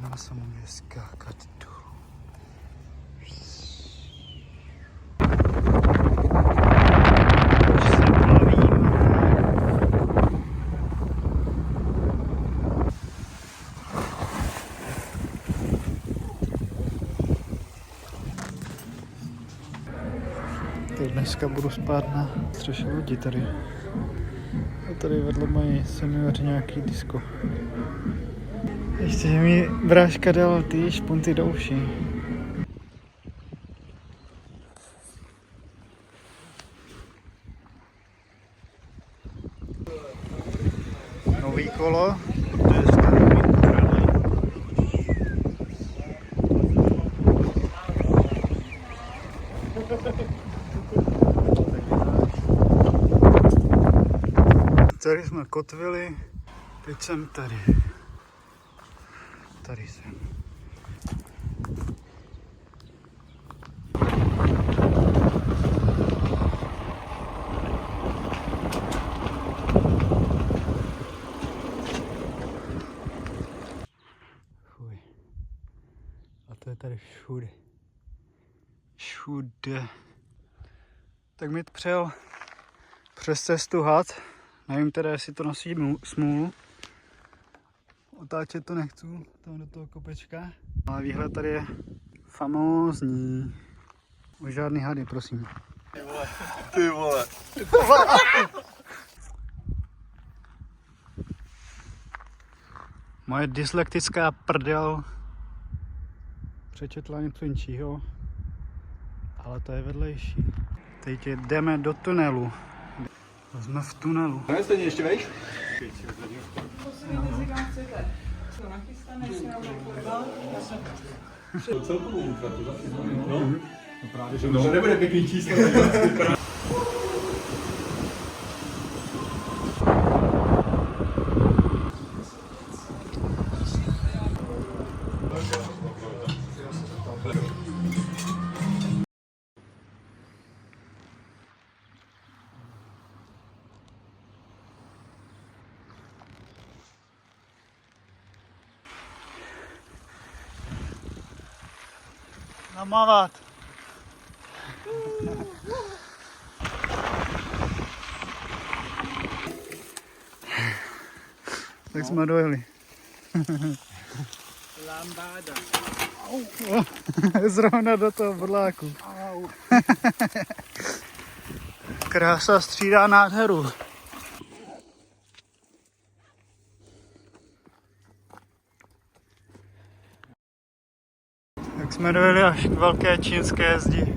Tohle se může skákat dolů. Tak dneska budu spát na střeše lodi tady. A tady vedle mají seniori nějaký disko. Ještě, že mi bráška dala ty špunty do uší. Nový kolo. To je starý. Tady jsme kotvili, teď jsem tady. Tady jsem. Fuj. A to je tady všude. Všude. Tak mi přijel přes cestu had. Nevím teda, jestli to nosí smůlu. Otáčet to nechci, tam do toho kopečka. Ale výhled tady je famózní. Už žádný hady, prosím. Ty vole. Ty vole. Moje dyslektická prdel přečetla něco jinčího, ale to je vedlejší. Teď jdeme do tunelu. Jsme v tunelu. No stejně ještě vejš? To celkovou útratu zase. No právě, že to nebude pěkný číslo. Namávat. Tak jsme dojeli. Lambáda. Zrovna do toho bodláku. Krása střídá nádheru. Tak jsme dojeli až k velké čínské zdi.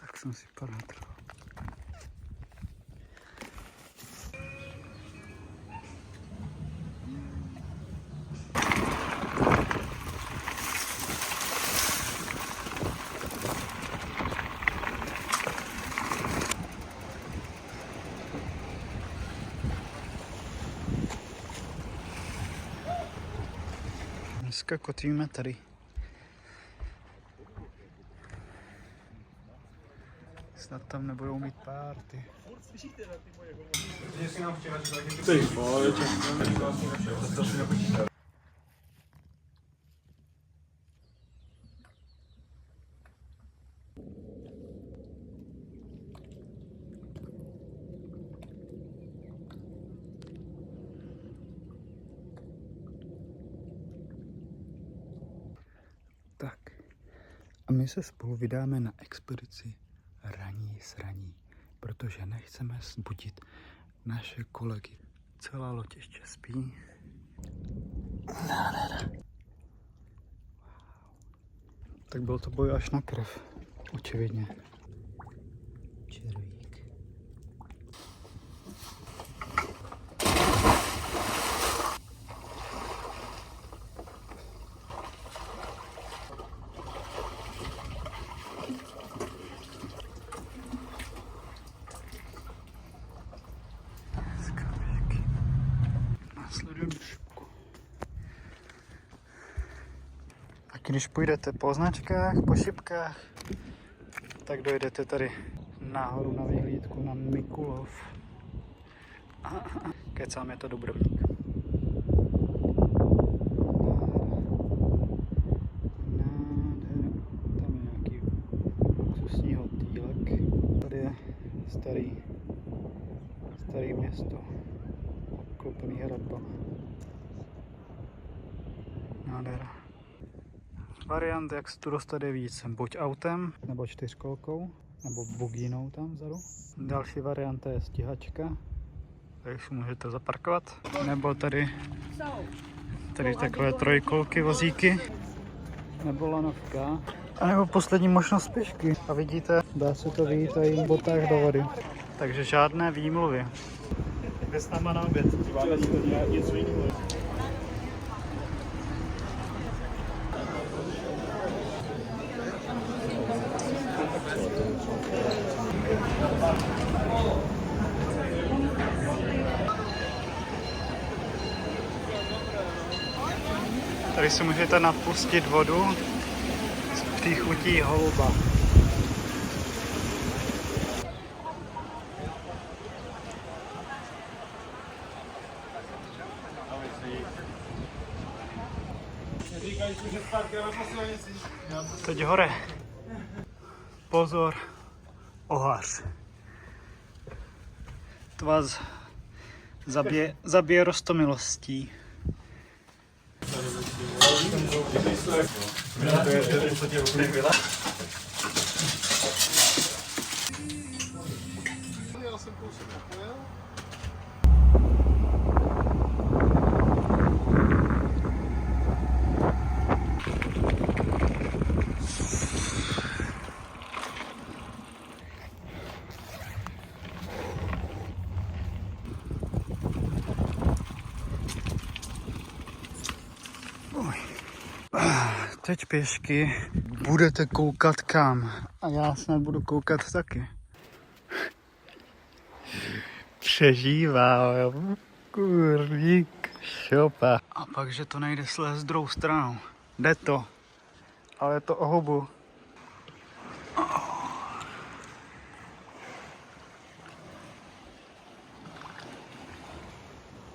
Tak jsem si panatral. Dneska kotvíme tady. Snad tam nebudou mít párty. Ty vole, Tak. A my se spolu vydáme na expedici raní sraní, protože nechceme zbudit naše kolegy. Celá loď ještě spí. Tak byl to boj až na krev, očividně. Červík. Když půjdete po značkách, po šipkách, tak dojdete tady nahoru na vyhlídku na Mikulov. Kecám, je to Dubrovník. Nádhera. Tam je nějaký luxusní hotýlek. Tady je starý město. Obklopený hradbama. Nádhera. Variant, jak se tu dostat, je víc. Buď autem, nebo čtyřkolkou, nebo bugínou tam vzadu. Další varianta je stíhačka, tady si můžete zaparkovat. Nebo tady takové trojkolky, vozíky. Nebo lanovka. A nebo poslední možnost pěšky. A vidíte, dá se to vyjít i v botách do vody. Takže žádné výmluvy. Kde s náma na oběd? Něco jiného. Tady si můžete napustit vodu z té chutí holuba. Teď hore. Pozor, ohář. To vás zabije roztomilostí. Teď pěšky budete koukat kam a já snad budu koukat taky. Přežívám, kurník, šopa. A pak, že to nejde slézt druhou stranou. Jde to, ale je to o hubu.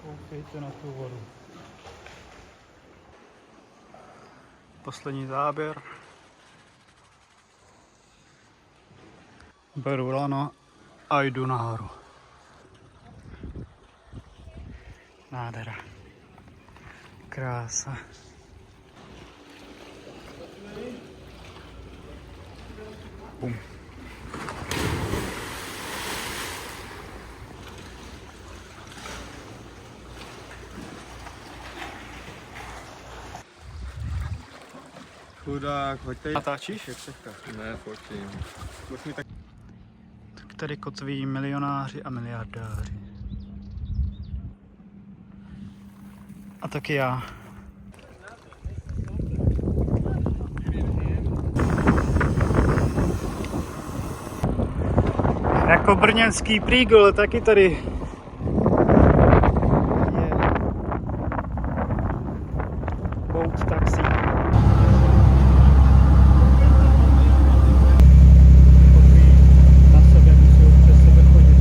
Koukejte na tu vodu. Poslední záběr. Beru lano a jdu nahoru. Nádhera. Krása. Bum. Chudák, hoď tady. Natáčíš? Ne, fotím. Tak tady kotví milionáři a miliardáři. A taky já. Jako brněnský Prýgl, taky tady je boat taxi. Na sebe musí přes sebe chodit.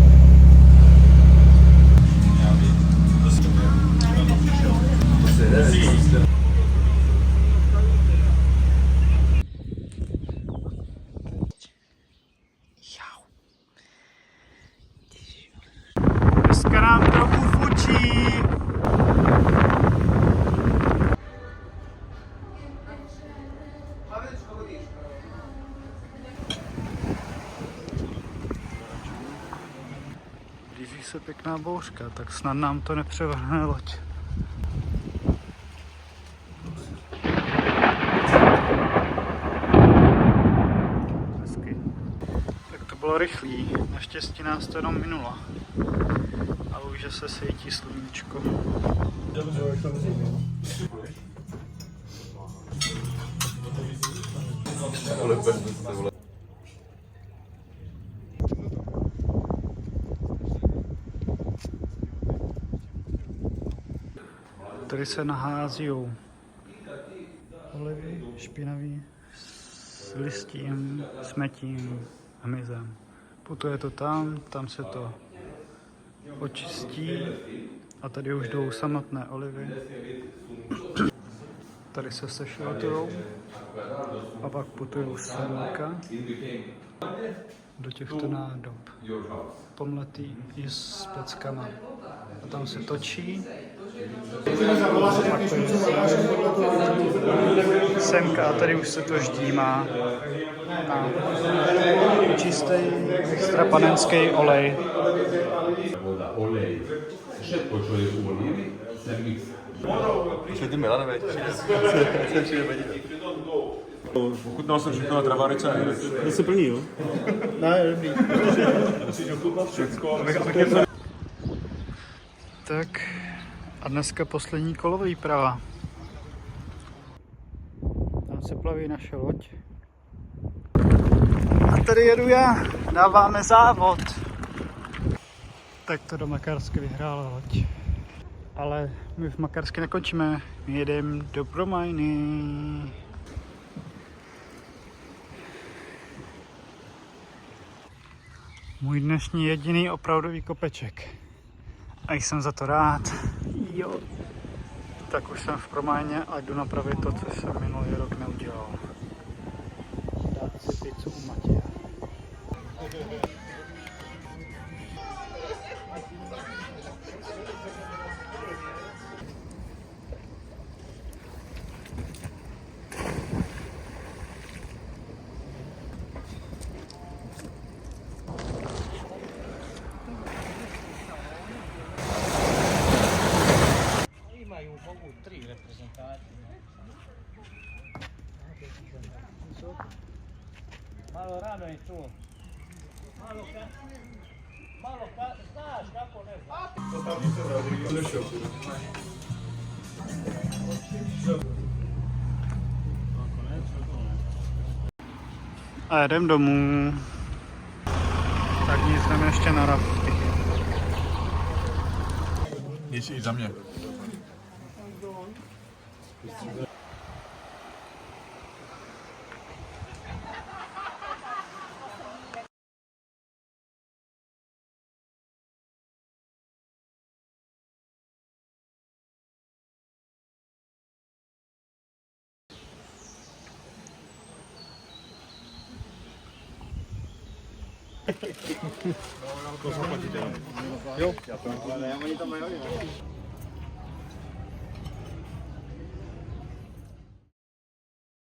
Dneska nám trochu fučí. Blíží se pěkná bouřka, tak snad nám to nepřevrhne loď. Hezky. Tak to bylo rychlý, naštěstí nás to jenom minulo. Ale už se svítí sluníčko. Tady se nahází olivy. špinavý, s listím, smetím, hmyzem. Putuje to tam se to očistí a tady už jdou samotné olivy. Tady se sešrotujou a pak putují semka do těchto nádob. Pomletý i s peckama. A tam se točí. Semka a tady už se to ždímá na čistý extra panenský olej. Ty Milane, veď. Jsem přijde vedit. Ochutnal jsem všechno na travarice. To se plní, jo? Ne, dobrý. Musíš ochutnat všechno. Tak a dneska poslední kolo výprava. Tam se plaví naše loď. A tady jedu já. Dáváme závod. Tak to do Makarsky vyhrála loď. Ale my v Makarsky nekončíme. My jedeme do Promajny. Můj dnešní jediný opravdový kopeček. A jsem za to rád. Jo. Tak už jsem v Promajně a jdu napravit to, co jsem minulý rok neudělal. Dát si pizzu u Matěje. Tri rappresentanti. Malo rano è tu. Malo scappo A jedem domů. Tak nic jdeme ještě na rafty. Nic i za mě. To zaplatíte. Jo. Ale oni tam mají.